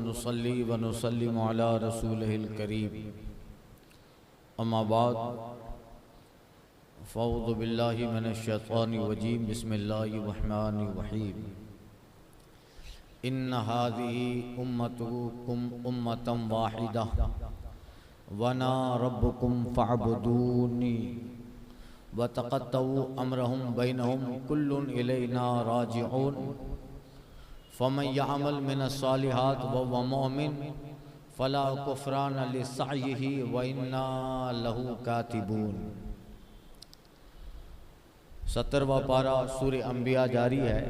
नुसल्ली व नुसल्लिमु अला रसूलिहिल करीम। अम्मा बाद फ़अऊज़ु बिल्लाहि मिनश शैतानिर रजीम। बिस्मिल्लाहिर रहमानिर रहीम। इन्न हाज़िही उम्मतुकुम उम्मतन वाहिदा व अना रब्बुकुम फ़अबुदूनी व तक़त्तऊ अम्रहुम बैनहुम कुल्लुन इलैना राजिऊन फ़मन यअमल मिनस्सालिहात व हुव मुमिन फ़ला कुफ़रान लिसअयिही व इन्ना लहू कातिबून। 70वां पारा सूरह अंबिया जारी है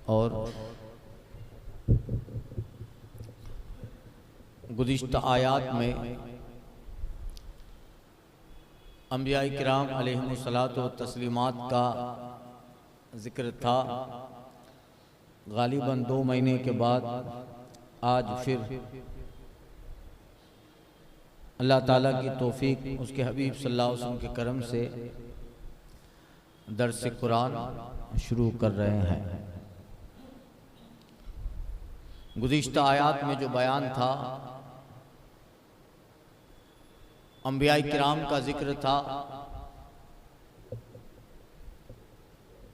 और गुज़िश्ता आयात में अंबिया किराम अलैहिमुस्सलातु व तस्लीमात का ज़िक्र था। गालिबन 2 महीने के बाद आज फिर अल्लाह ताला की तौफीक, उसके हबीब सल्लल्लाहु अलैहि वसल्लम के करम से दर्स कुरान शुरू कर रहे हैं। गुज़िश्ता आयात में जो बयान था अंबिया किराम का जिक्र था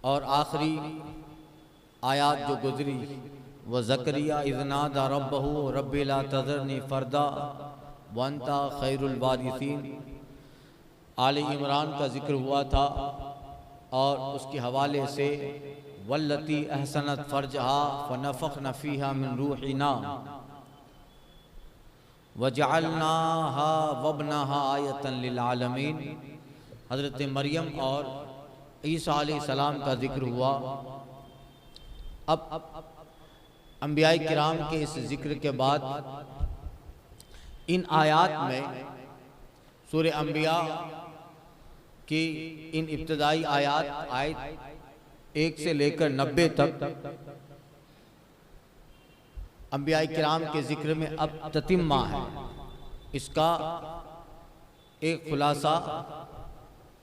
और आखिरी आयात जो गुजरी व ज़करिया इज़ नादा रब्बहू रब्बी ला तज़रनी फ़र्दा व अंता खैरुल वारिसीन। आले इमरान का जिक्र हुआ था और उसके हवाले से वल्लती अहसनत फ़रजहा फ़नफ़ख़्ना फ़ीहा मिन रूहिना वजअलनाहा वब्नहा आयतन लिल आलमीन। हज़रत मरियम और ईसा अलैहिस्सलाम का जिक्र हुआ। अब अंबिया किराम के इस जिक्र के बाद इन आयात में सूरह अंबिया की इन इब्तदाई आयत 1 से लेकर 90 तक अंबिया किराम के जिक्र में अब ततिम्मा है। इसका एक खुलासा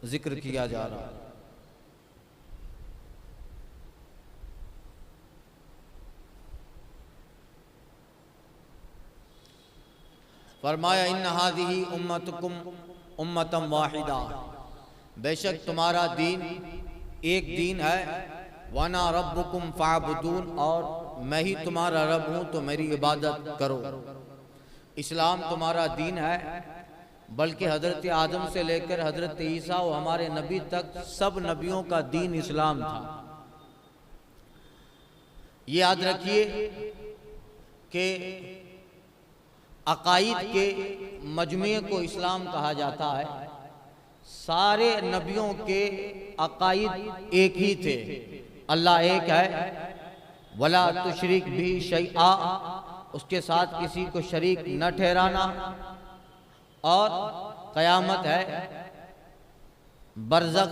जिक्र किया जा रहा है। फरमाया इन्न हाज़िही उम्मतुकुम उम्मतन वाहिदा, बेशक तुम्हारा दीन एक दीन है। वना रब्बुकुम फ़अबुदून, और मैं ही तुम्हारा रब हूँ तो मेरी इबादत करो। इस्लाम तुम्हारा दीन है, बल्कि हज़रत आदम से लेकर हज़रत ईसा और हमारे नबी तक सब नबियों का दीन इस्लाम था। ये याद रखिए कि अकाईद के मजमे को इस्लाम कहा जाता है। सारे नबियों के अकाईद एक ही थे, अल्लाह एक है, वला तुशरिक भी शैआ, उसके साथ किसी को शरीक न ठहराना, और क़यामत है, बरज़ख,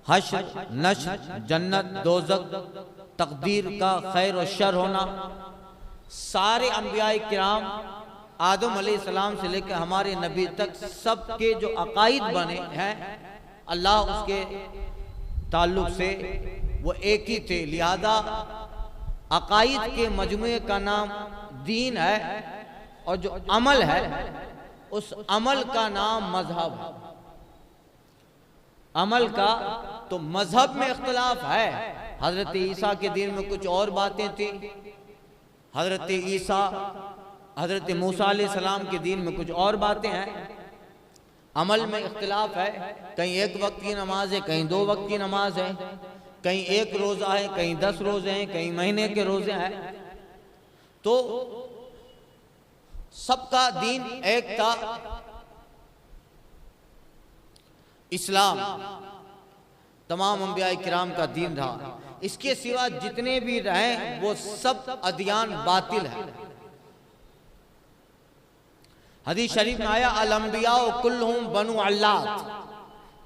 हश्र, नश्र, जन्नत, दोज़ख, तकदीर का खैर और शर होना। सारे अंबिया किराम आदम अलैहिस्सलाम से लेकर हमारे नबी तक सबके जो अकाईद बने हैं अल्लाह उसके ताल्लुक से वो एक ही थे। लिहाजा अकाईद के मजमुए का नाम दीन है और जो अमल है उस अमल का नाम मजहब है। अमल का तो मजहब में इख्तिलाफ है। हजरत ईसा के दिन में कुछ और बातें थी, हजरत ईसा हजरत मूसा अलैहिस्सलाम के दिन में कुछ और बातें हैं। अमल में इख्तिलाफ है, कहीं 1 वक्त की नमाज है, कहीं 2 वक्त की नमाज है, कहीं 1 रोज़ा है, कहीं 10 रोज़े हैं, कहीं महीने के रोज़े हैं। तो सबका दीन एक था, इस्लाम तमाम अंबिया किराम का दीन रहा। इसके सिवा जितने भी रहे वो सब अदियान बातिल है। हदीस शरीफ में आया अल अंबिया कुल्लुहुम बनु अल्लात,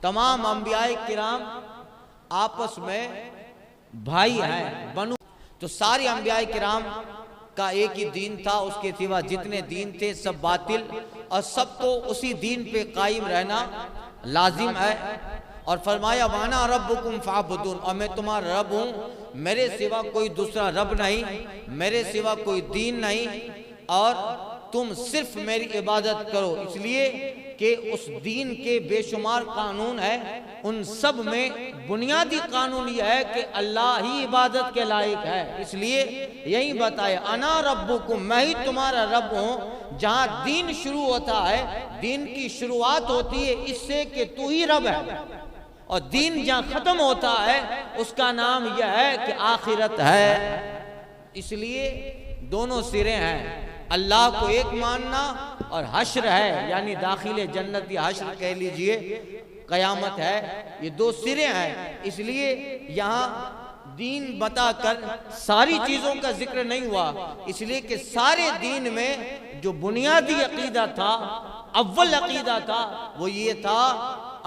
तमाम अंबिया किराम आपस में भाई हैं, बनु। तो सारे अंबिया किराम का एक ही दीन था, उसके सिवा जितने दीन थे सब बातिल, और सबको उसी दीन पे कायम रहना लाजिम है। और फरमाया वाना रब्बुकुम फ़अबुदून, और मैं तुम्हारा रब हूँ, मेरे सिवा कोई दूसरा रब नहीं, मेरे सिवा कोई दीन नहीं। और तुम सिर्फ मेरी इबादत करो, इसलिए कि उस दीन के बेशुमार कानून है, उन सब में बुनियादी कानून यह है कि अल्लाह ही इबादत के लायक है। इसलिए यही बताया, अना रब्बुकुम, मैं ही तुम्हारा रब हूँ। जहाँ दीन शुरू होता है, दीन की शुरुआत होती है इससे कि तू ही रब है, और दीन जहाँ खत्म होता है उसका नाम यह है कि आखिरत है। इसलिए दोनों सिरे हैं, अल्लाह को एक मानना और हश्र है, यानी दाखिले जन्नत या हश्र कह लीजिए, कयामत है, ये दो सिरे हैं। इसलिए यहाँ दीन बताकर सारी चीजों का जिक्र नहीं हुआ, इसलिए कि सारे दीन में जो बुनियादी अकीदा था, अव्वल अकीदा था, वो ये था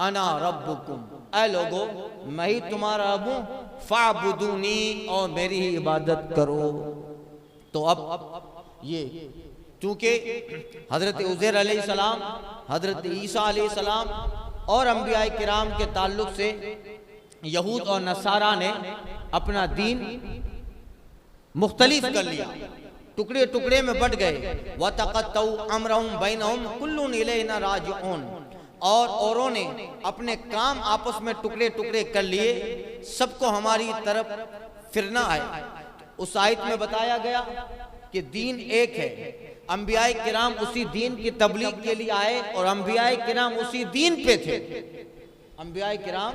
अना रब्बुकुम, ऐ लोगो मैं ही तुम्हारा रब हूं, फाबुदूनी, और मेरी ही इबादत करो। तो अब ये चूंकि हजरत उज़ैर अलैहिस्सलाम, हजरत ईसा अलैहिस्सलाम और अंबिया किराम के ताल्लुक से यहूद और नसारा ने अपना दीन मुख्तलिफ कर लिया, टुकड़े टुकड़े में बट गए। व तक़त्तऊ अम्रहुम बैनहुम कुल्लुन इलैना राजिऊन, और औरों ने अपने काम आपस में टुकड़े टुकड़े कर लिए, सबको हमारी तरफ फिरना है। उस आयत में बताया गया कि दीन एक है, अंबियाए किराम उसी दीन की तबलीग के लिए आए और अंबियाए किराम उसी दीन पे थे, अंबियाए किराम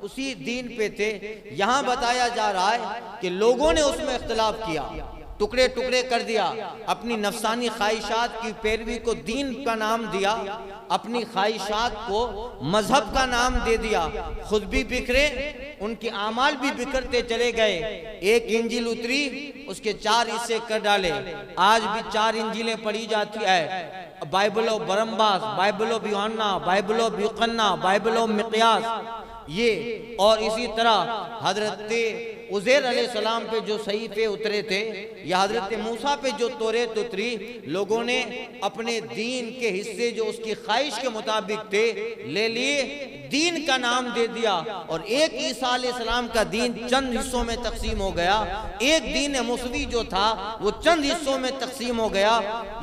उसी दीन पे थे। यहाँ बताया जा रहा है कि लोगों ने उसमें इख्तिलाफ किया, टुकड़े टुकड़े कर दिया, अपनी नफसानी ख्वाहिशात की पैरवी को दीन का नाम दिया, अपनी ख्वाहिशात को मजहब का नाम दे दिया, खुद भी बिखरे, उनके आमाल भी बिखरते चले गए। एक इंजील उतरी, उसके 4 हिस्से कर डाले, आज भी 4 इंजीलें पढ़ी जाती है, बाइबल ऑफ बरम्बास, बाइबल ऑफ यूहन्ना, बाइबल ऑफ यूहन्ना, बाइबल ऑफ मिक़यास, ये। और इसी तरह हजरत उज़ैर अलैहिस्सलाम पे जो सहीफे उतरे थे, या हजरत मूसा पे जो तौरात उतरी, लोगों ने अपने दीन के हिस्से जो उसकी ख्वाहिश के मुताबिक थे ले लिए, दीन का नाम दे दिया, और एक ईसा अलैहिस्सलाम का दीन चंद हिस्सों में तकसीम हो गया, एक दीन मुसवी जो था वो चंद हिस्सों में तकसीम हो गया।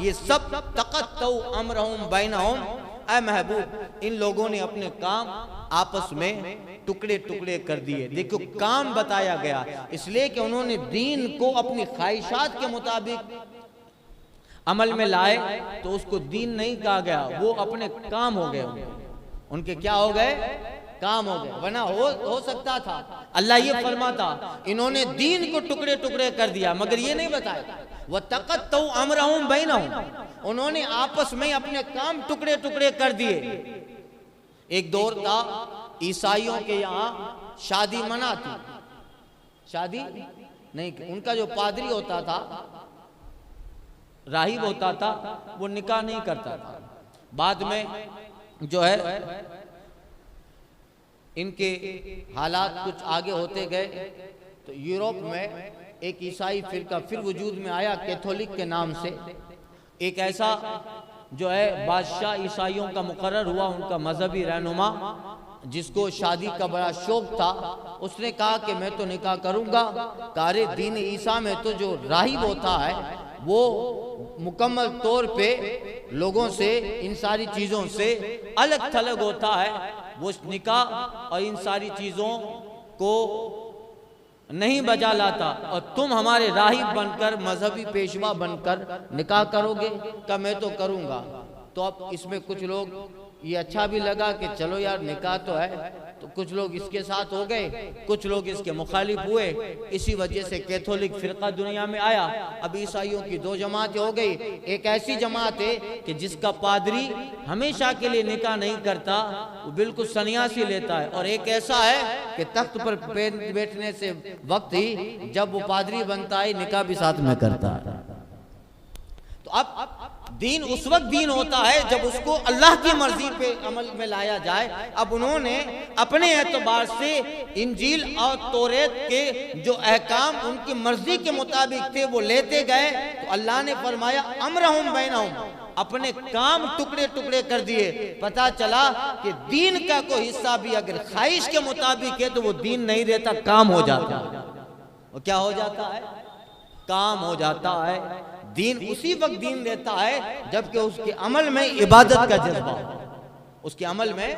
ये सब तक़त्तऊ अम्रहुम बैनहुम, ऐ महबूब इन लोगों ने अपने काम आपस में टुकड़े टुकड़े कर दिए। देखो काम बताया गया, इसलिए कि उन्होंने दीन को अपनी ख्वाहिशात के मुताबिक अमल में लाए, तो उसको दीन नहीं कहा गया, वो अपने काम हो गए, उनके क्या हो गए, काम हो गए। वरना हो सकता था, अल्लाह ये फरमाता इन्होंने दीन को टुकड़े टुकड़े कर दिया, मगर ये नहीं बताया वह तक़त्तऊ अम्रहुम बैनहुम, उन्होंने आपस में अपने काम टुकड़े टुकड़े कर दिए। एक दौर था ईसाइयों के यहाँ शादी मना थी, शादी नहीं, उनका जो पादरी होता था, राहिब होता था, वो निकाह नहीं करता था। बाद में जो है इनके हालात कुछ आगे होते गए, तो यूरोप में एक ईसाई फिरका फिर वजूद में आया, कैथोलिक के नाम से। एक ऐसा जो है बादशाह ईसाइयों का मुकर्रर हुआ, उनका मजहबी रहनुमा, जिसको शादी का बड़ा शौक था, उसने कहा कि मैं तो निकाह करूंगा। कारे दीन ईसा में तो जो राहिब होता है वो मुकम्मल तौर पे लोगों से, इन सारी चीज़ों से अलग थलग होता है, वो निकाह और इन सारी चीज़ों को नहीं बजा लाता, और तुम हमारे राहिब बनकर, मजहबी पेशवा बनकर निकाह करोगे, का मैं तो करूंगा। तो अब इसमें कुछ लोग ये अच्छा भी लगा कि चलो यार निकाह तो है, तो कुछ लोग इसके साथ हो गए, कुछ लोग इसके मुखालिफ हुए। इसी वजह से कैथोलिक फिरका दुनिया में आया। अब ईसाइयों की 2 जमातें हो गई। एक ऐसी जमात है कि जिसका पादरी हमेशा के लिए निकाह नहीं करता, वो बिल्कुल सन्यासी लेता है, और एक ऐसा है कि तख्त पर बैठने से वक्त ही जब वो पादरी बनता है निकाह भी साथ में करता है। तो अब दीन उस वक्त दीन होता है जब उसको अल्लाह की मर्जी पे अमल में लाया जाए। अब उन्होंने अपने एतबार से इंजील और तौरात के जो अहकाम उनकी मर्जी के मुताबिक थे वो लेते गए, तो अल्लाह ने फरमाया अम्रहुम बैनहुम, अपने काम टुकड़े टुकड़े कर दिए। पता चला कि दीन का कोई हिस्सा भी अगर ख्वाहिश के मुताबिक है तो वो दीन नहीं रहता, काम हो जाता है। वो क्या हो जाता है? काम हो जाता है। दीन उसी वक्त दीन देता है जबकि उसके अमल में इबादत का जज्बा हो, उसके अमल में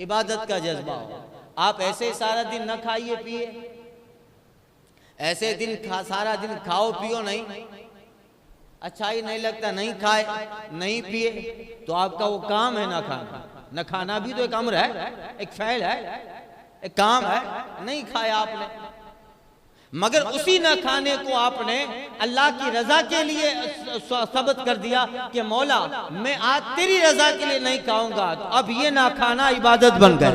इबादत का जज्बा हो। आप ऐसे सारा दिन न खाइए पिए, ऐसे सारा दिन खाओ पियो नहीं, अच्छा ही नहीं लगता, नहीं खाए नहीं पिए, तो आपका वो काम है ना खाना। न खाना भी तो एक अम्र है, एक फ़ैल है, एक काम है। नहीं खाया आपने, मगर उसी न खाने को आपने अल्लाह की रजा के लिए सबत कर दिया कि मौला मैं आज तेरी रजा के लिए नहीं खाऊंगा। तो अब ये ना खाना इबादत बन गया,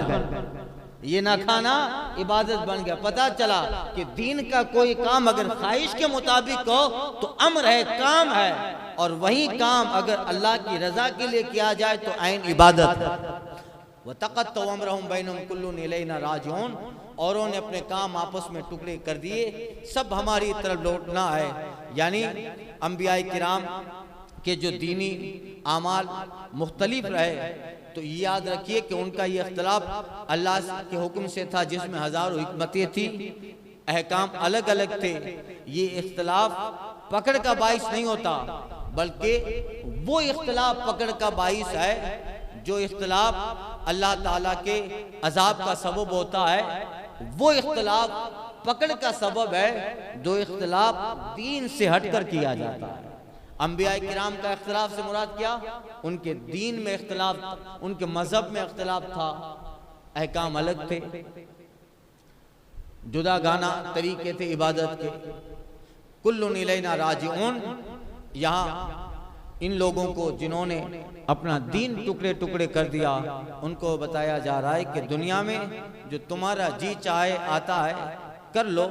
ये ना खाना इबादत बन गया। पता चला कि दीन का कोई काम अगर ख्वाहिश के मुताबिक हो तो अम्र है, काम है, और वही काम अगर अल्लाह की रजा के लिए किया जाए तो ऐन इबादत है। वतक़त्तअ अम्रहुम बैनहुम कुल्लुन इलैना राजिऊन, औरों ने अपने काम आपस में टुकड़े कर दिए, सब हमारी तरफ लौटना है। यानी अंबियाए किराम के जो दीनी आमाल मुख्तलिफ रहे, तो ये याद रखिए कि उनका ये इख्तलाफ अल्लाह के हुक्म से था, जिसमें हजारों हिकमतें थी, अहकाम अलग अलग थे। ये इख्तलाफ पकड़ का बाइस नहीं होता, बल्कि वो इख्तलाफ पकड़ का बाइस है जो इख्तलाफ अल्लाह ताला के अजाब का सबब होता है। वो इख्तलाफ पकड़ का सबब है जो इख्तलाफ दीन से हटकर किया जाता है। अंबियाए किराम का इख्तलाफ से मुराद क्या? उनके दीन में इख्तलाफ, उनके मजहब में इख्तलाफ था, अहकाम अलग थे, जुदा गाना तरीके थे इबादत के। कुल्लुन इलैना राजिऊन, यहाँ इन लोगों को जिन्होंने अपना दीन टुकड़े टुकड़े कर दिया, उनको बताया जा रहा है कि दुनिया में जो तुम्हारा जी चाहे आता है कर लो,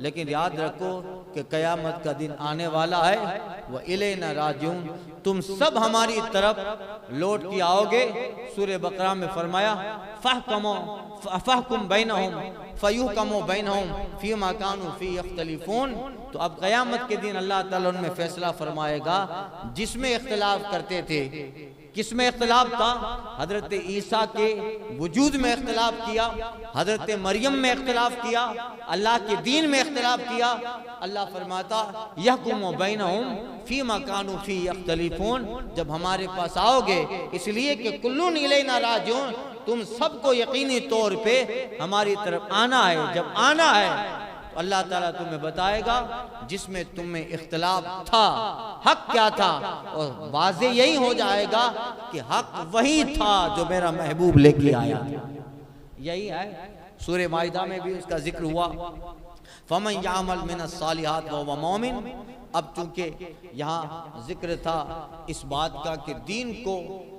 लेकिन याद रखो कि कयामत का दिन आने वाला है। वह इलैना राजिऊन, तुम सब हमारी तरफ लौट के आओगे। सूरह बकरा में फरमाया फहकुम बैनहुम फयुहकमु बैनहुम फीमा कानू फी यख्तलिफून। तो अब क़यामत के दिन अल्लाह ताला उनमें फैसला फरमाएगा जिसमें इख्तिलाफ करते थे। किसमें इख्तिलाफ था? हजरत ईसा के वजूद में इख्तिलाफ किया, हजरत मरियम में इख्तिलाफ किया, अल्लाह के दीन में इख्तिलाफ किया। अल्लाह फरमाता यहकुमु बैनहुम फीमा कानू फी यख्तलिफून, जब हमारे पास आओगे, इसलिए कि कुल्लुन इलैना राजिऊन, तुम सबको यकीनी तौर पे हमारी तरफ आना है। जब आना है तो अल्लाह ताला तुम्हें बताएगा जिसमें तुम्हें इख्तिलाफ था हक क्या था, और वाज़े यही हो जाएगा कि हक वही था जो मेरा महबूब लेके आया था। यही है, सूरह माइदा में भी उसका जिक्र हुआ, फमन यामल मिनस सालिहात व मोमिन। अब चूंकि यहाँ जिक्र था इस बात का कि दीन को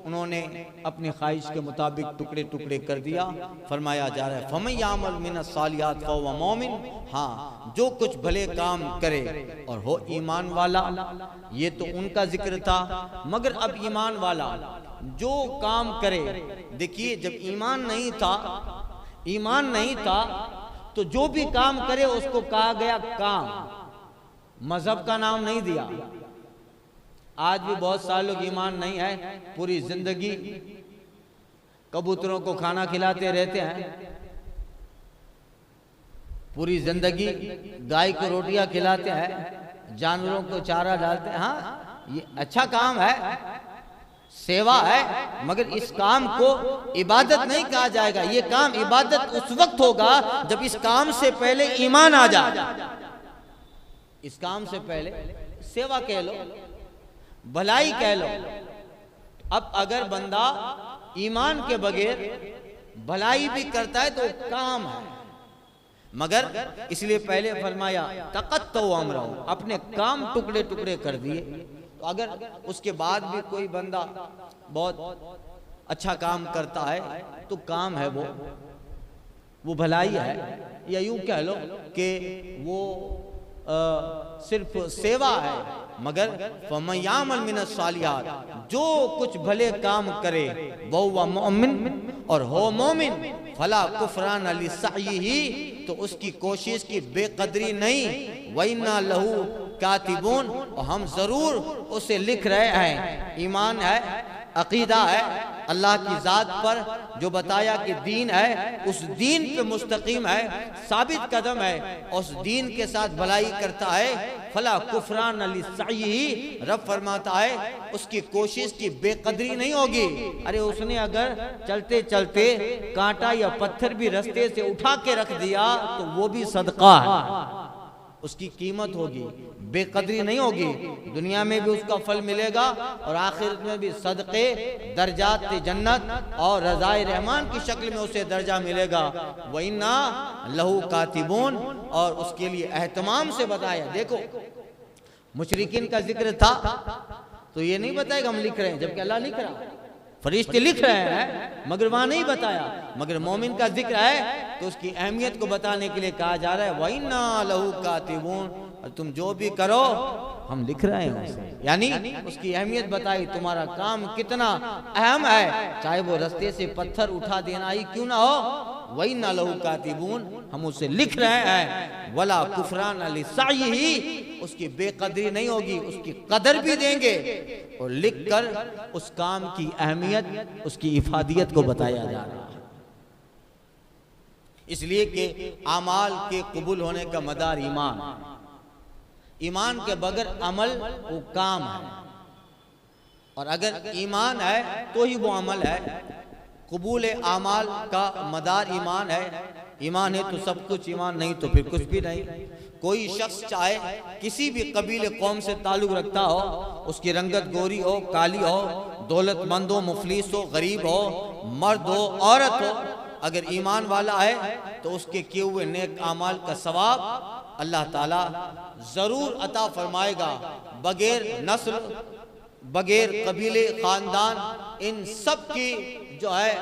उन्होंने अपनी ख्वाहिश के मुताबिक टुकड़े टुकड़े कर दिया, फरमाया जा रहा है फमन यामल मिनस सालिहात व मोमिन, हाँ जो कुछ भले काम करे और हो ईमान वाला। ये तो उनका जिक्र था, मगर अब ईमान वाला जो काम करे, देखिए जब ईमान नहीं था तो जो भी काम करे उसको कहा गया काम, मजहब का नाम नहीं दिया। आज भी बहुत सारे लोग ईमान नहीं है, पूरी जिंदगी कबूतरों को खाना खिलाते रहते हैं, पूरी जिंदगी गाय को रोटियां खिलाते हैं, जानवरों को चारा डालते हैं। हाँ, ये अच्छा काम है, सेवा है, मगर इस काम को इबादत नहीं कहा जाएगा। ये काम इबादत उस वक्त होगा जब इस काम से पहले ईमान आ जाए। इस काम से पहले सेवा कह लो, भलाई कह लो। अब अगर बंदा ईमान के बगैर भलाई भी करता है तो काम है, मगर इसलिए पहले फरमाया तक़त्तअ अम्रहुम, अपने काम टुकड़े टुकड़े कर दिए। तो अगर उसके बाद भी कोई बंदा बहुत अच्छा काम करता है तो काम है वो भलाई है, या यूं कह लो कि वो सिर्फ सेवा है। मगर फमन यामल मिनस सालिहात, जो कुछ भले काम करे वहुवा मोमिन, और हो मोमिन, फला कुफरान लिसअयिही, तो उसकी कोशिश की बेकदरी नहीं। वइन्ना लहू कातिबून, और हम जरूर उसे लिख रहे हैं। ईमान है, अकीदा है अल्लाह की ज़ात पर, जो बताया कि दीन है, उस दीन पे मुस्तकीम है, साबित कदम है, उस दीन के साथ भलाई करता है। फला कुफरान अली सही, रब फरमाता है उसकी कोशिश की बेकदरी नहीं होगी। अरे उसने अगर चलते चलते कांटा या पत्थर भी रास्ते से उठा के रख दिया तो वो भी सदका है, उसकी कीमत होगी, बेकदरी नहीं होगी। दुनिया में भी उसका फल मिलेगा और आखिरत में भी सदक़े, दर्जात जन्नत और रज़ाए रहमान की शक्ल में उसे दर्जा मिलेगा। व इन्ना लहू कातिबून, और उसके लिए एहतमाम से बताया। देखो मुशरिकीन का जिक्र था तो ये नहीं बताएगा हम लिख रहे हैं, जबकि अल्लाह लिख रहा है, फरिश्ते लिख रहे हैं, मगर वहां नहीं बताया। मगर मोमिन का जिक्र है तो उसकी अहमियत को बताने के लिए कहा जा रहा है, वइन्ना लहू कातिबून, और तुम जो भी करो हम लिख रहे हैं उसे, यानी उसकी अहमियत बताई, तुम्हारा काम कितना अहम है, चाहे वो रास्ते से पत्थर उठा देना ही क्यों ना हो, वइन्ना लहू कातिबून, हम उसे लिख रहे हैं। वला कुफरान अली साइही, उसकी बेकदरी नहीं होगी, उसकी कदर भी देंगे, और लिख कर उस काम की अहमियत, उसकी इफादियत को बताया जा रहा है। इसलिए कि आमाल के कबूल होने का मदार ईमान, ईमान के बगैर अमल वो काम है, और अगर ईमान है तो ही वो अमल है। कबूल आमाल का मदार ईमान है, ईमान है तो सब कुछ, ईमान नहीं तो फिर कुछ भी नहीं। कोई शख्स चाहे किसी भी कबीले कौम से ताल्लुक रखता हो, उसकी रंगत गोरी हो, काली हो, दौलतमंद हो, मुफलिस हो, गरीब हो, मर्द हो, औरत हो, अगर ईमान वाला है तो उसके किए हुए नेक आमाल का सवाब अल्लाह ताला जरूर अता फरमाएगा, बगैर नस्ल, बगैर कबीले, खानदान, इन सब की जो है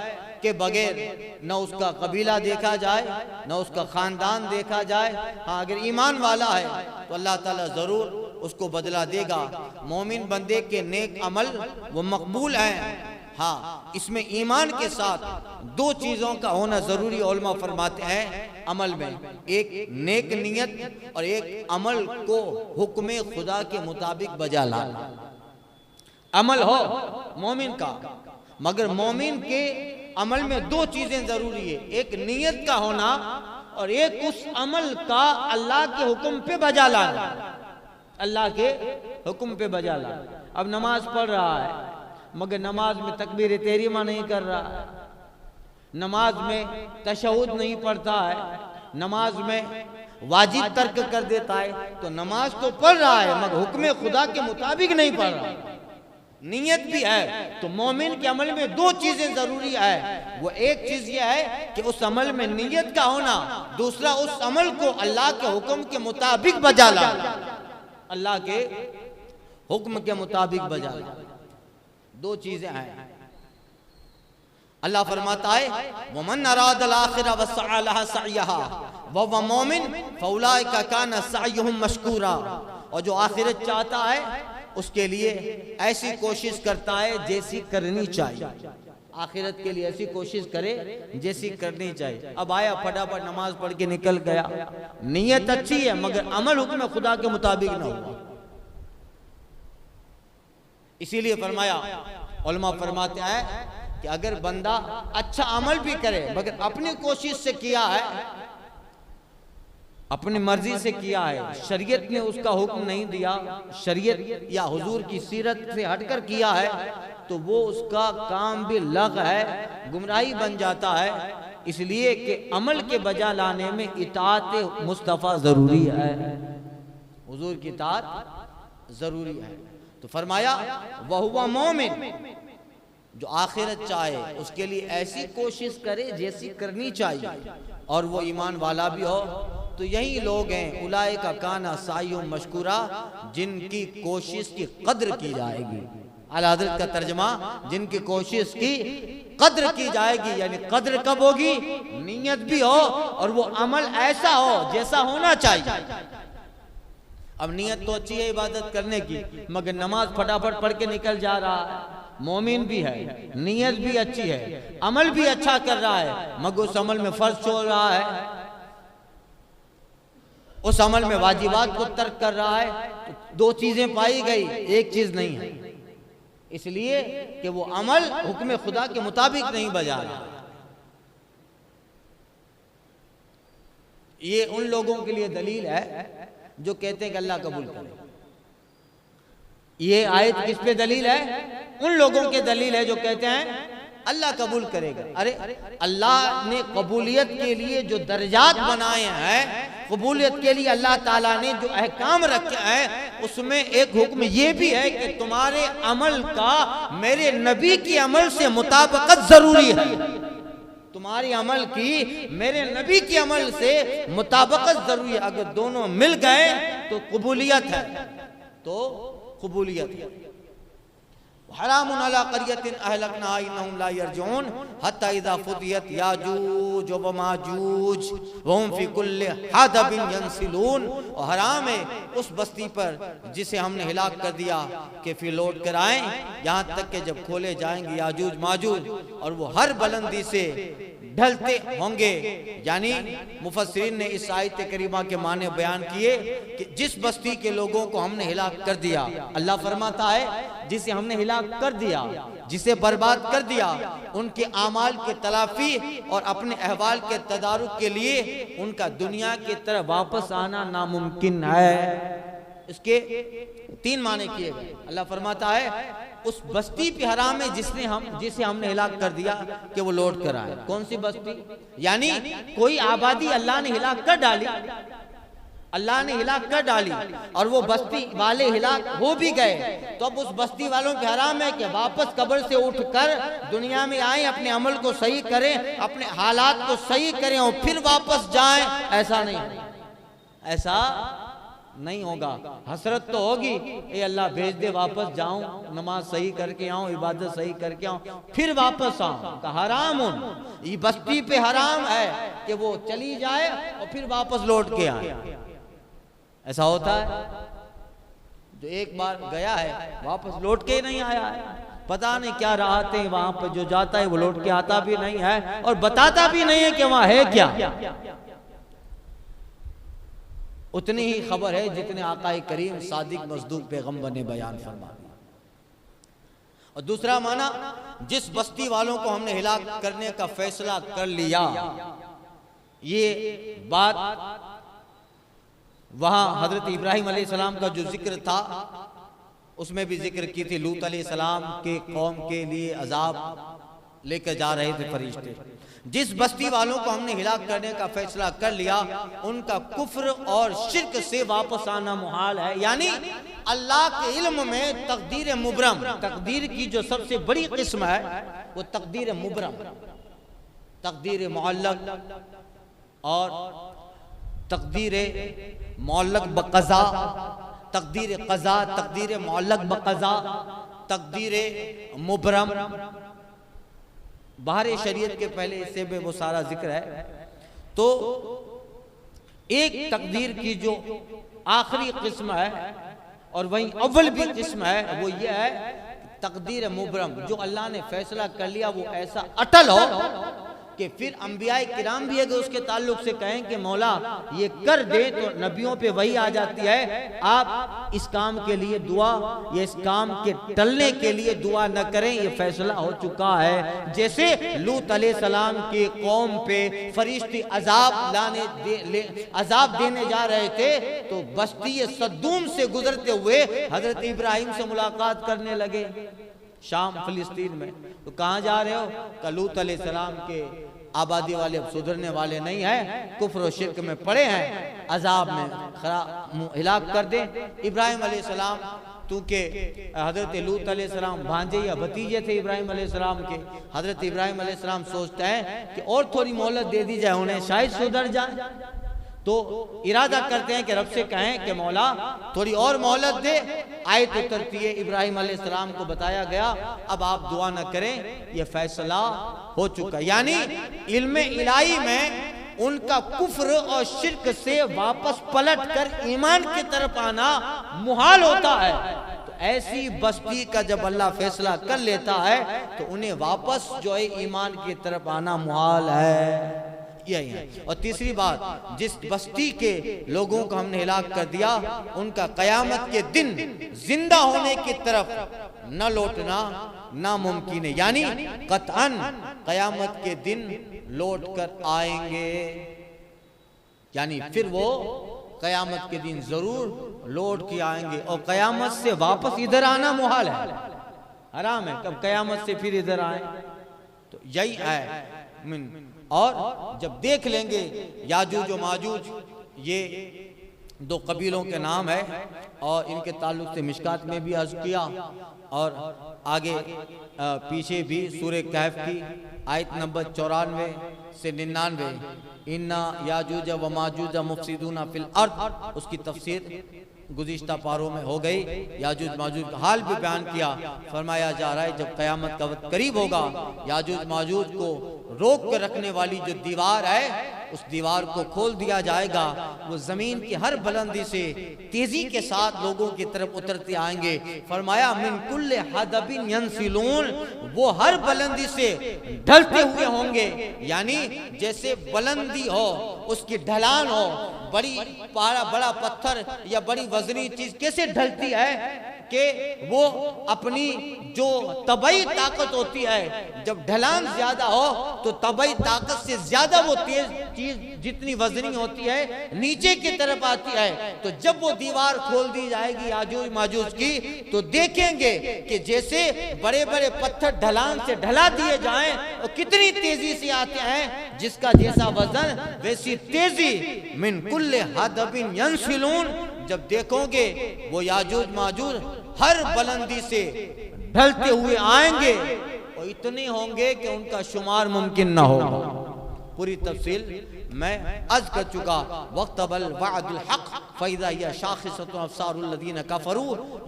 के बगैर न उसका कबीला देखा जाए, न उसका खानदान देखा जाए। हाँ, अगर ईमान वाला है तो अल्लाह ताला जरूर उसको बदला देगा। मोमिन बंदे के नेक अमल वो मकबूल हैं। हाँ, इसमें ईमान के साथ दो चीजों का होना जरूरी, उलमा फरमाते हैं अमल में, एक नेक नियत और एक अमल को हुक्म खुदा के मुताबिक बजा लाना। अमल हो मोमिन का, मगर मोमिन के अमल में दो चीजें जरूरी है, एक नियत का होना और एक उस अमल का अल्लाह के हुक्म पे बजा लाना, अल्लाह के हुक्म पे बजा लाना। अब नमाज पढ़ रहा है मगर नमाज में तकबीर तहरीमा नहीं कर रहा है, नमाज में तशहुद नहीं पढ़ता है, नमाज में वाजिब तर्क कर देता है, तो नमाज तो पढ़ रहा है मगर हुक्म खुदा के मुताबिक नहीं पढ़ रहा। नियत भी है तो मोमिन के अमल में दो चीजें जरूरी है। वो एक चीज ये है कि उस अमल में नियत का होना, दूसरा उस अमल को अल्लाह के हुक्म के मुताबिक बजा लाना, अल्लाह के हुक्म के मुताबिक बजा लाना। दो चीजें हैं। अल्लाह फरमाता है वमन अरादल आखिरा वसअ लहा सअयहा वहुव मोमिन फउलाइका काना सअयुहुम मशकूरा, और जो आखिरत चाहता है उसके लिए ऐसी कोशिश करता है जैसी करनी चाहिए, आखिरत के लिए ऐसी कोशिश करे जैसी करनी चाहिए। अब आया फटाफट नमाज पढ़ के निकल गया, नियत अच्छी है मगर अमल हुक्म खुदा के मुताबिक ना हुआ। इसीलिए फरमाया, उलमा फरमाते हैं कि अगर बंदा अच्छा अमल भी करे मगर अपनी कोशिश से किया है, अपनी मर्जी से किया है, शरीयत ने उसका हुक्म नहीं दिया, शरीयत या हुजूर की सीरत से हटकर किया है, तो वो उसका काम भी लग है, गुमराही बन जाता है। इसलिए कि अमल के बजा लाने में इताअत मुस्तफ़ा जरूरी है, हुजूर की इताअत जरूरी है। तो फरमाया वहुवा मोमिन, जो आखिरत चाहे उसके लिए ऐसी कोशिश करे जैसी करनी चाहिए, और वो ईमान वाला भी हो। तो यही लोग हैं उलाए का काना सायु मशकूरा, जिनकी कोशिश की कद्र की जाएगी। आला हज़रत का तर्जमा, जिनकी कोशिश की कद्र की जाएगी, यानी कद्र कब होगी, नियत भी हो और वो अमल ऐसा हो जैसा होना चाहिए। अब नियत तो अच्छी है इबादत करने की, मगर नमाज फटाफट पढ़ के निकल जा रहा है, मोमिन भी है, नियत भी अच्छी है, अमल भी अच्छा कर रहा है, मगर उस अमल में फर्ज छोड़ रहा है, उस अमल में वाजिबात को तर्क कर रहा है, तो दो चीजें पाई गई, एक चीज नहीं है। इसलिए कि वो अमल हुक्म खुदा के मुताबिक नहीं बजा रहा। ये उन लोगों के लिए दलील है जो कहते हैं कि अल्लाह कबूल करे। ये आयत किस पे दलील है? उन लोगों के दलील है जो कहते हैं अल्लाह कबूल करेगा। अरे अल्लाह ने कबूलियत के लिए जो दर्जात बनाए हैं, कबूलियत के लिए अल्लाह ताला ने जो अहकाम रखे हैं, उसमें एक हुक्म ये भी है कि तुम्हारे अमल का मेरे नबी की अमल से मुताबिकत जरूरी है। तुम्हारी अमल की मेरे नबी की अमल से मुताबिकत जरूरी है। अगर दोनों मिल गए तो कबूलियत है, तो कबूलियत है। हरामुन अला क़रियतिन अहलकनाहा इन्नहुम ला यरजून हत्ता इज़ा फुतियत याजूज व माजूज व हुम फी कुल्लि हदबिन यंसिलून। और हराम है उस बस्ती पर जिसे हमने हिलाक कर दिया कि फिर लौट कर आए, यहाँ तक कि जब खोले जाएंगे याजूज माजूज और वो हर बुलंदी से ढलते होंगे। यानी मुफस्सिरीन ने इस आयत करीमा के माने बयान किए कि जिस बस्ती के लोगों को हमने हिलाक कर दिया, अल्लाह फरमाता है जिसे हमने हिलाक कर दिया, जिसे बर्बाद कर दिया, उनके आमाल के तलाफी और अपने अहवाल के तदारुक के लिए उनका दुनिया की तरफ वापस आना नामुमकिन है। इसके 3 माने किए गए। अल्लाह फरमाता है उस बस्ती पे हराम है जिसे हमने हिलाक कर दिया कि वो लौट कर आए। कौन सी बस्ती? यानी कोई आबादी अल्लाह ने हिलाक कर डाली, अल्लाह ने हिलाक कर डाली और वो बस्ती वाले हिलाक हो भी गए, तो अब उस बस्ती वालों पे हराम है कि वापस कब्र से उठकर दुनिया में आए, अपने अमल को सही करें, अपने हालात को सही करें और फिर वापस जाएं। ऐसा नहीं, ऐसा नहीं होगा। हसरत तो होगी, ए अल्लाह भेज दे, वापस जाऊं, नमाज सही करके आऊं, इबादत सही करके आऊं, फिर वापस आऊं। तो हराम ये बस्ती पे हराम है कि वो चली जाए और फिर वापस लौट के आए। ऐसा होता है जो एक बार गया है वापस लौट के नहीं आया है, पता नहीं क्या राहत है वहां पर, जो जाता है वो लौट के आता भी नहीं है और बताता भी नहीं है कि वहां है क्या। उतनी ही खबर है जितने आकाए करीम सादिक मज़दूक पैगंबर ने बयान फरमा दिया। और दूसरा माना, जिस बस्ती वालों को हमने हिलाक करने का फैसला कर लिया, ये बात वहां हजरत इब्राहिम अलैहिस्सलाम का जो जिक्र था उसमें भी जिक्र की थी। लूत अलैहिस्सलाम के कौम के लिए अजाब लेकर जा रहे थे फरिश्ते। जिस बस्ती वालों को हमने हिलाक करने का फैसला कर लिया, उनका कुफ्र और शिर्क से वापस आना मुहाल है। यानी अल्लाह के इल्म में तकदीर मुबरम, तकदीर की जो सबसे बड़ी किस्म है वो तकदीर मुबरम, तकदीर मुअल्लक और तकदीर मुअल्लक बक़ज़ा, तकदीर क़ज़ा, तकदीर मुअल्लक बक़ज़ा, तकदीर मुबरम। बाहर शरीयत के पहले इससे में वो सारा जिक्र है। तो एक तकदीर की जो आखिरी किस्म है और वहीं अव्वल भी किस्म है वो ये है तकदीर मुबरम, जो अल्लाह ने फैसला कर लिया वो ऐसा अटल हो कि फिर अंबिया किराम भी अगर उसके ताल्लुक से कहें कि मौला ये कर दे तो नबियों पे वही आ जाती है, आप इस काम के लिए दुआ या इस काम के टलने के लिए दुआ न करें, ये फैसला हो चुका है। जैसे लूत अलैहिस्सलाम के कौम पे फरिश्ते अजाब देने जा रहे थे तो बस्ती सद्दूम से गुजरते हुए हजरत इब्राहिम से मुलाकात करने लगे शाम फिलिस्तीन में। तो कहाँ जा रहे हो? लूत अलैहिस्सलाम के आबादी वाले अब सुधरने वाले नहीं है, कुफ्र और शिर्क में पड़े हैं, अजाब में हिलाक कर दे। इब्राहिम अलैहिस्सलाम क्योंकि हजरत लूत अलैहिस्सलाम भांजे या भतीजे थे इब्राहिम अलैहिस्सलाम के, हजरत इब्राहिम अलैहिस्सलाम सोचते हैं कि और थोड़ी मोहलत दे दी जाए, उन्हें शायद सुधर जाए। तो इरादा करते हैं कि रब से कहें कि मौला थोड़ी और मोहलत दे। आयत उतरती है, इब्राहिम अलैहिस्सलाम को बताया गया अब आप दुआ न करें, ये फैसला हो चुका। यानी इल्म इलाही में उनका कुफ्र और शिर्क से वापस पलट कर ईमान की तरफ आना मुहाल होता है। तो ऐसी बस्ती का जब अल्लाह फैसला कर लेता है तो उन्हें वापस जो है ईमान की तरफ आना मुहाल है। यही है। और तीसरी बात, जिस बस्ती के लोगों को हमने हिलाक कर दिया उनका कयामत के दिन जिंदा होने की तरफ न लौटना नामुमकिन है। यानी कतअन कयामत के दिन लौट कर आएंगे, यानी फिर वो क़यामत के दिन जरूर लौट के आएंगे और क़यामत से वापस इधर आना मुहाल है, हराम है। कब क़यामत से फिर इधर आए, तो यही है। और जब देख लेंगे याजूज और माजूज, ये दो कबीलों के नाम है और इनके ताल्लुक से मिशकात में भी अर्ज किया और आगे पीछे भी सूरह कहफ की आयत नंबर 94 से 99, इन्ना याजूज व माजूज मुफसिदूना फिल अर्द, उसकी तफसीर गुज़िश्ता पारों में हो गई। याजूज माजूज का हाल भी बयान किया। फरमाया जा रहा है जब क़यामत का वक्त करीब होगा, याजूज माजूज को रोक कर रखने वाली जो दीवार है उस दीवार को खोल दिया जाएगा। वो जमीन की हर बुलंदी से तेजी के साथ लोगों की तरफ उतरते आएंगे। फरमाया मिन कुल्ले हदबिन यंसिलून, वो हर बुलंदी से ढलते हुए होंगे, यानी जैसे बुलंदी हो उसकी ढलान हो, बड़ा पत्थर या बड़ी वजनी चीज कैसे ढलती है कि वो अपनी जो तबई ताकत होती है, जब ढलान ज्यादा हो तो तबई ताकत से ज्यादा वो तेज चीज जितनी वजनी होती है नीचे की तरफ आती है। तो जब वो दीवार खोल दी जाएगी याजूज माजूज की, तो देखेंगे कि जैसे बड़े बड़े पत्थर ढलान से ढला दिए जाएं और कितनी तेजी से आते हैं, जिसका जैसा वजन वैसी तेजी। मिन कुल्ले हदबिन यंसिलून, जब देखोगे वो याजूज माजूज हर बुलंदी से ढलते हुए आएंगे और इतने होंगे कि उनका शुमार मुमकिन ना हो। पूरी तफसील मैं अर्ज कर चुका। वक्तबल वअदुल हक फइज़ा हिया शाखिसतुन अब्सारुल लज़ीना कफरू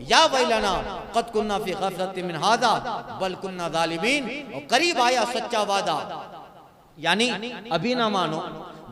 या वैलना क़द कुन्ना फी गफ़लतिन मिन हाज़ा बल कुन्ना ज़ालिमीन, और करीब आया सच्चा वादा। यानी अभी ना मानो,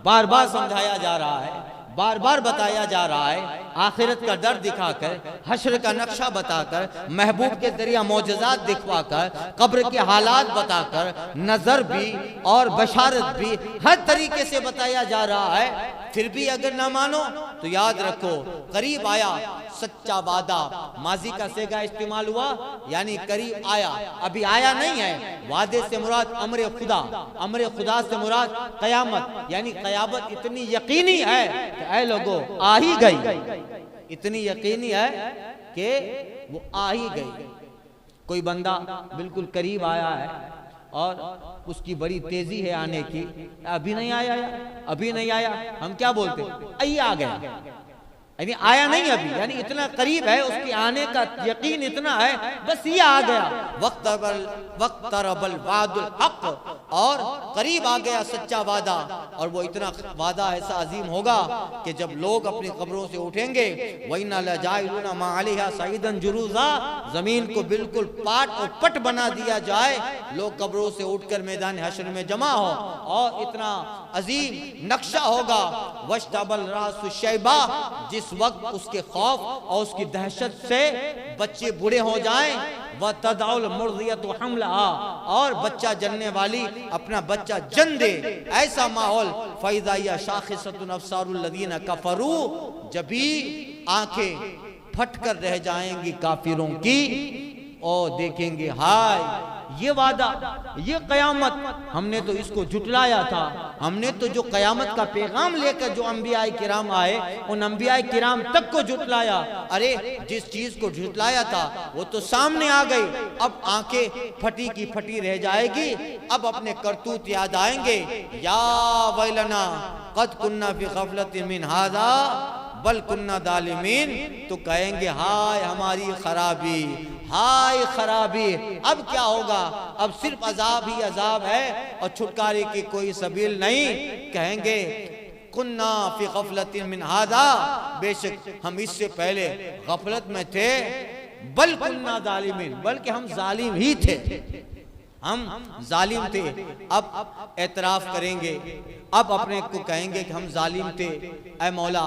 बार बार समझाया जा रहा है, बार बार बताया जा रहा है, आखिरत का डर दिखाकर, हश्र का नक्शा बताकर, महबूब के जरिए मौजज़ात दिखवाकर, कब्र के हालात बताकर, नजर भी और बशारत भी हर तरीके से बताया जा रहा है। फिर भी अगर ना मानो तो याद रखो करीब आया सच्चा वादा। माजी का सेगा इस्तेमाल हुआ, यानी करीब आया, अभी आया नहीं है। वादे से मुराद अमरे खुदा, अमरे खुदा से मुराद कयामत, यानी कयामत इतनी यकीनी है कि ऐ लोगों आ ही गई, इतनी यकीनी है कि वो आ ही गई। कोई बंदा बिल्कुल करीब आया है और उसकी बड़ी तेजी है आने की, अभी नहीं आया, अभी नहीं आया, हम क्या बोलते, अभी आ गया, यानी आया नहीं अभी, यानी इतना करीब है, उसके आने का यकीन इतना है, बस ये आ गया। वक्तरबल वादुल हक, और करीब आ गया सच्चा वादा। और वो इतना वादा ऐसा अजीम होगा कि जब लोग अपनी कब्रों से उठेंगे, वइन्ना लजाइलुना मा अलैहा सईदन जुरूजा, जमीन को बिल्कुल पाट और पट बना दिया जाए, लोग कब्रों से उठकर मैदान हश्र में जमा हो, और इतना अजीम नक्शा होगा। वश्तबल रासु शैबा, जिस वक्त उसके खौफ और उसकी दहशत से बच्चे बूढ़े हो जाएं, व तदउल मुर्दियतु हमलहा, और बच्चा जन्ने वाली अपना बच्चा जन दे, ऐसा माहौल। फइज़ा हिया शाखिसतुन अब्सारुल लज़ीना कफरू, जब भी आंखें फट कर रह जाएंगी काफिरों की, और देखेंगे हाय ये वादा, ये कयामत, हमने तो इसको झुटलाया था, हमने तो जो कयामत का पैगाम लेकर जो अंबिया किराम आए, उन अंबिया किराम तक को झुटलाया। अरे जिस चीज को झुटलाया था वो तो सामने आ गई, अब आंखें फटी की फटी रह जाएगी, अब अपने करतूत याद आएंगे। या वैलना कद कुन्ना फी गफलतिन मिन हाज़ा बल कुन्ना ज़ालिमीन, तो कहेंगे हाय हमारी खराबी, हाय खराबी, अब क्या होगा, अब सिर्फ अजाब ही अजाब है और छुटकारे की कोई सबील नहीं। कहेंगे कुन्ना फी गफलतिन मिन हाज़ा, बेशक हम इससे पहले गफलत में थे, बल कुन्ना ज़ालिमीन, बल्कि हम जालिम ही थे, हम जालिम थे। अब एतराफ करेंगे, अब अपने को कहेंगे कि हम जालिम थे, ऐ मौला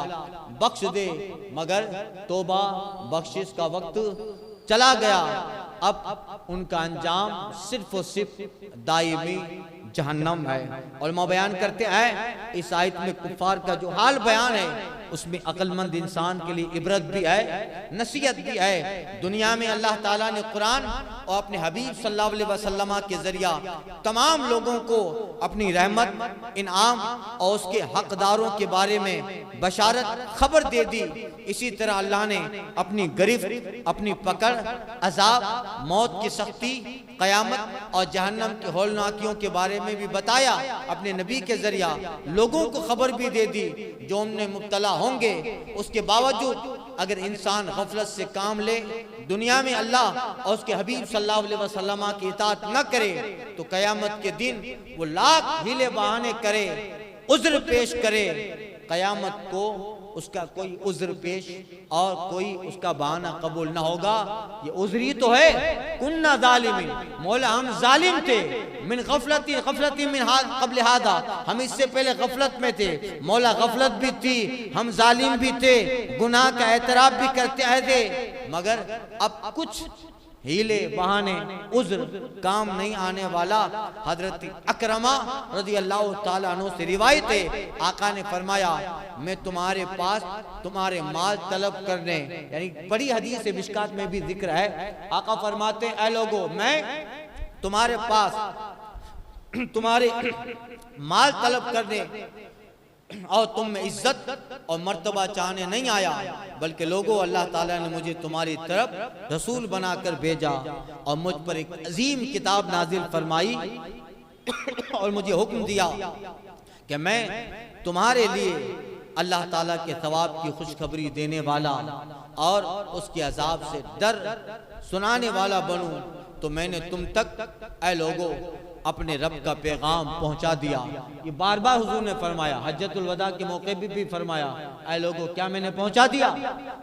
बख्श दे, मगर तौबा बख्शिश का वक्त चला गया। अब उनका अंजाम सिर्फ और सिर्फ दायमी जहन्नम है। और मैं बयान करते हैं इस आयत में कुफार का जो हाल बयान है उसमें अक्लमंद इंसान के लिए इबरत भी है, नसीहत भी है। दुनिया में अल्लाह ताला ने कुरान और अपने हबीब सल्लल्लाहु अलैहि वसल्लम के जरिया तमाम लोगों को अपनी रहमत, इनाम और उसके हकदारों के बारे में बशारत खबर दे दी। इसी तरह अल्लाह ने अपनी गिरफ्त, अपनी पकड़, अजाब, मौत की सख्ती, क़यामत और जहन्नम के हौलनाकियों के बारे में भी बताया। अपने नबी के जरिया लोगों को खबर भी दे दी जो उनमें मुब्तला होंगे। उसके बावजूद अगर इंसान गफलत से काम ले, दुनिया में अल्लाह और उसके हबीब सल्लल्लाहु अलैहि वसल्लम की इताअत न करे, तो क़यामत के दिन वो लाख हीले बहाने करे, उज़्र पेश करे, क़यामत को उसका कोई उज़्र पेश और कोई उसका बहाना कबूल ना होगा। ये उज़्र तो है, कुन्ना ज़ालिमीन, मौला हम जालिम थे, मिन गफलती मिन क़ब्ल हादा, हम इससे पहले गफलत में थे। मौला गफलत भी थी, हम जालिम भी थे, गुनाह का एतराफ़ भी करते आए थे, मगर अब कुछ हीले बहाने उज़्र काम नहीं आने वाला। हजरत अकरमा रज़ियल्लाहु ताला अन्हु से रिवायत है, आका ने फरमाया मैं तुम्हारे पास तुम्हारे माल तलब करने, यानी बड़ी हदीस से मिशकात में भी जिक्र है। आका फरमाते ऐ लोगो, मैं तुम्हारे पास तुम्हारे माल तलब करने और तुम में इज्जत और मर्तबा चाहने नहीं आया, बल्कि लोगों अल्लाह ताला ने मुझे तुम्हारी तरफ रसूल बनाकर भेजा और मुझ पर एक अजीम किताब नाजिल फरमाई और मुझे हुक्म दिया कि मैं तुम्हारे लिए अल्लाह ताला के सवाब की खुशखबरी देने वाला और उसके अजाब से डर सुनाने वाला बनूं। तो मैंने तुम तक ऐ लोगों अपने रब का पैगाम पहुंचा दिया। ये बार बार हुजूर ने फरमाया, हज्जतुल वदा के मौके पे भी फरमाया, ऐ लोगों क्या मैंने पहुंचा दिया,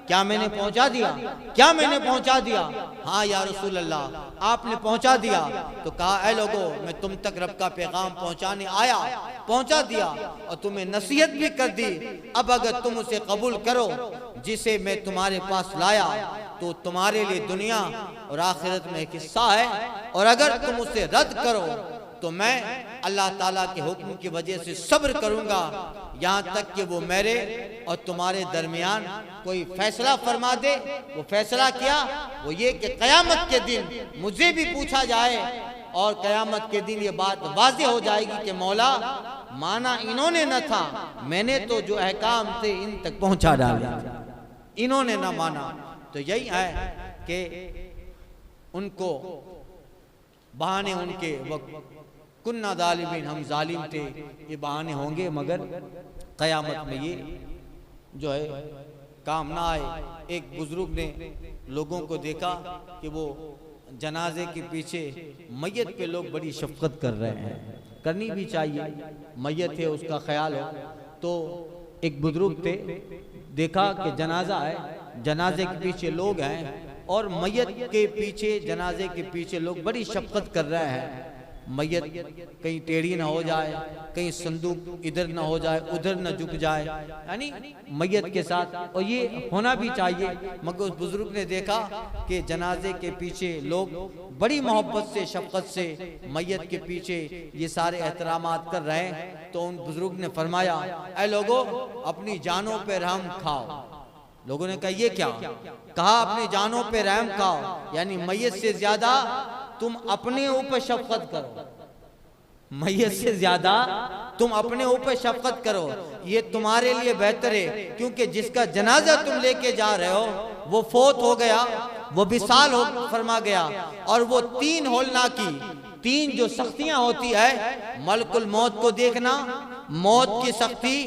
क्या मैंने पहुंचा दिया, क्या मैंने पहुंचा दिया। हाँ या रसूल अल्लाह आपने पहुंचा दिया। तो कहा ऐ लोगों मैं तुम तक रब का पैगाम पहुंचाने आया, पहुंचा दिया और तुम्हें नसीहत भी कर दी। अब अगर तुम उसे कबूल करो जिसे मैं तुम्हारे पास लाया, तो तुम्हारे लिए दुनिया और आखिरत में एक हिस्सा है, और अगर तुम उसे रद्द करो तो मैं अल्लाह ताला के हुक्म की वजह से सब्र करूंगा, यहाँ तक कि वो मेरे और तुम्हारे दरमियान कोई फैसला फरमा दे। वो फैसला क्या, वो ये कि क़यामत के दिन मुझे भी पूछा जाए और क़यामत के दिन ये बात वाज़ेह हो जाएगी कि मौला माना इन्होंने न था, मैंने तो जो अहकाम थे इन तक पहुंचा डाला, इन्होंने न माना। तो यही है कि उनको बहाने उनके वक्त कुन्ना ज़ालिमीन, हम जालिम थे, ये बहाने होंगे, मगर क़यामत में ये जो है काम ना आए। एक बुजुर्ग ने लोगों को देखा कि वो जनाजे के पीछे मैयत पे लोग बड़ी शफकत कर रहे हैं, करनी भी चाहिए, मैयत है उसका ख्याल हो। तो एक बुजुर्ग थे, देखा कि जनाजा है, जनाजे के पीछे लोग हैं और मैयत के पीछे, जनाजे के पीछे लोग बड़ी शफकत कर रहे हैं। मैयत कहीं टेढ़ी ना हो जाए, कहीं संदूक इधर ना हो जाए, उधर ना झुक जाए, यानी मैयत के साथ, और ये होना भी चाहिए। मगर उस बुजुर्ग ने देखा कि जनाजे के पीछे लोग बड़ी मोहब्बत से, शफकत से मैयत के पीछे ये सारे एहतरामात कर रहे हैं। तो उन बुजुर्ग ने फरमाया ऐ लोगों अपनी जानों पे रहम खाओ। लोगों ने कहा ये क्या, कहा अपनी जानों पे रहम खाओ, यानी मैयत से ज्यादा तुम अपने ऊपर शफकत करो, मैयत से ज्यादा तुम अपने ऊपर शफकत करो, ये तुम्हारे लिए बेहतर है। क्योंकि जिसका जनाजा तुम लेके जा रहे हो वो फोत हो गया, वो विसाल हो फरमा गया, और वो तीन होलना की, तीन जो सख्तियां होती है, मलकुल मौत को देखना, मौत की सख्ती,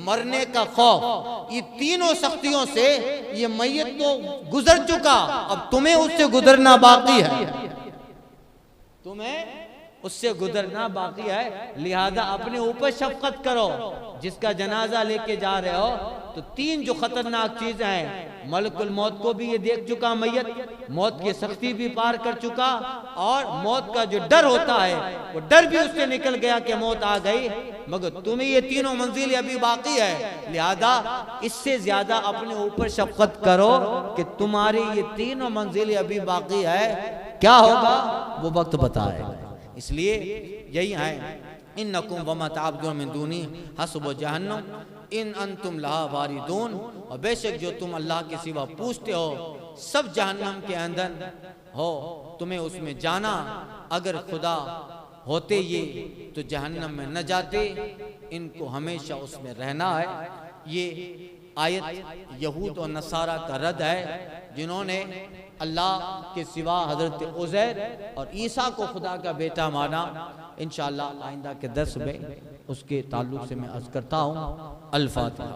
मरने का खौफ, ये तीनों सख्तियों से ये मैयत तो गुजर चुका, अब तुम्हें उससे गुजरना बाकी है, तुम्हें उससे गुजरना बाकी है। लिहाजा अपने ऊपर शफकत करो। जिसका जनाजा लेके जा रहे हो तो तीन जो खतरनाक चीजें हैं, मलकुल मौत को भी ये देख चुका मैयत, मौत की सख्ती भी पार कर चुका, और मौत का जो डर होता है वो डर भी उससे निकल गया कि मौत आ गई, मगर तुम्हें ये तीनों मंजिलें अभी बाकी है। लिहाजा इससे ज्यादा अपने ऊपर शफकत करो कि तुम्हारी ये तीनों मंजिलें अभी बाकी है, क्या होगा वो वक्त बताएगा। इसलिए यही है, इन्नकुम वमा ताबदून मिन दूनी हस्बु जहन्नम, इन अंतुम लहा वारिदून, और बेशक जो तुम अल्लाह के सिवा पूछते हो सब जहन्नम के अंदर हो, तुम्हें उसमें जाना। अगर खुदा होते ये तो जहन्नम में न जाते, इनको हमेशा उसमें रहना है। ये आयत यहूद और नसारा का रद्द है जिन्होंने अल्लाह के सिवा हजरत उज़ैर और ईसा को खुदा का बेटा माना। इंशाअल्लाह आइंदा के दर्स में उसके ताल्लुक से मैं अर्ज करता हूँ। अल फातिहा।